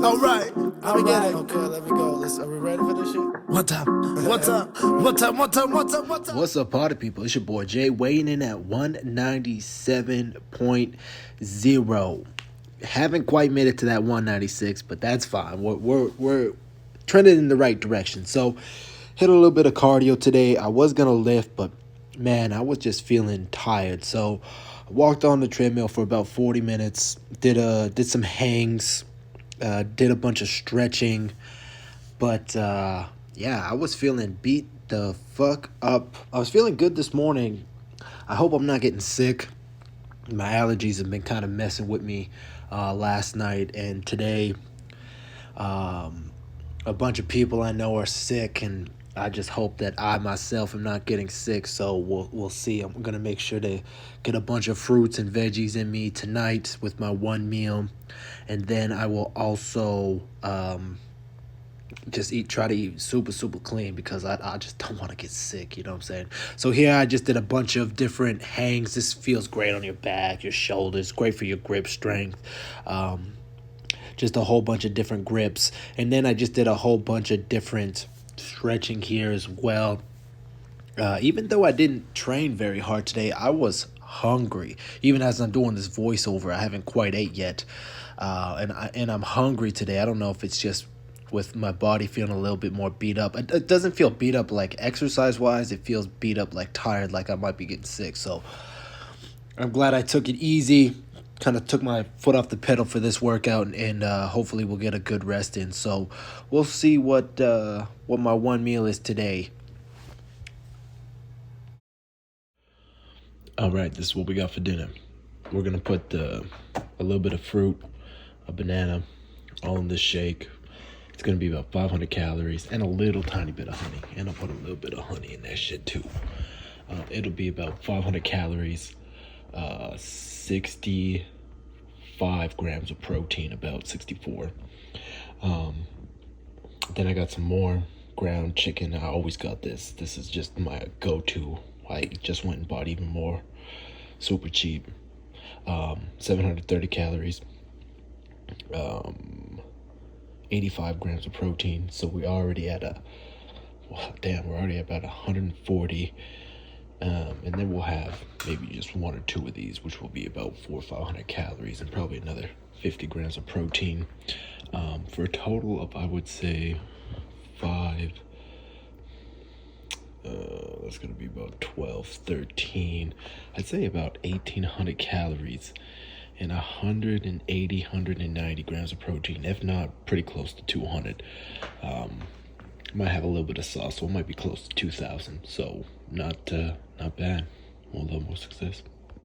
All right. Let me get it. Okay, let me go. Are we ready for this shit? What's up? What's up? What's up? What's up? What's up? What's up? What's up, party people? It's your boy Jay, weighing in at 197.0. Haven't quite made it to that 196, but that's fine. We're trending in the right direction. So, hit a little bit of cardio today. I was gonna lift, but man, I was just feeling tired. So, I walked on the treadmill for about 40 minutes. Did some hangs. Did a bunch of stretching. But yeah, I was feeling beat the fuck up. I was feeling good this morning. I hope I'm not getting sick. My allergies have been kind of messing with me last night and today. A bunch of people I know are sick, and I just hope that I myself am not getting sick. So we'll see. I'm gonna make sure to get a bunch of fruits and veggies in me tonight with my one meal, and then I will also just try to eat super clean because I just don't want to get sick, you know what I'm saying? So here I just did a bunch of different hangs. This feels great on your back, your shoulders, great for your grip strength. Just a whole bunch of different grips. And then I just did a whole bunch of different stretching here as well. Even though I didn't train very hard today, I was hungry. Even as I'm doing this voiceover, I haven't quite ate yet. And I'm hungry today. I don't know if it's just with my body feeling a little bit more beat up. It doesn't feel beat up like exercise-wise. It feels beat up like tired, like I might be getting sick. So I'm glad I took it easy, kind of took my foot off the pedal for this workout, and hopefully we'll get a good rest in. So we'll see what my one meal is today. All right, this is what we got for dinner. We're going to put a little bit of fruit, a banana, all in this shake. It's going to be about 500 calories and a little tiny bit of honey. And I'll put a little bit of honey in that shit too. It'll be about 500 calories, 65 grams of protein, about 64. Then I got some more ground chicken. I always got this. This is just my go-to. I just went and bought even more. Super cheap. 730 calories. 85 grams of protein, so we're already at we're already at about 140, and then we'll have maybe just one or two of these, which will be about 400 or 500 calories and probably another 50 grams of protein, for a total of, I would say, that's gonna be about 12, 13, I'd say about 1,800 calories and 190 grams of protein, if not pretty close to 200. Might have a little bit of sauce, so it might be close to 2,000. So not bad. More level of success.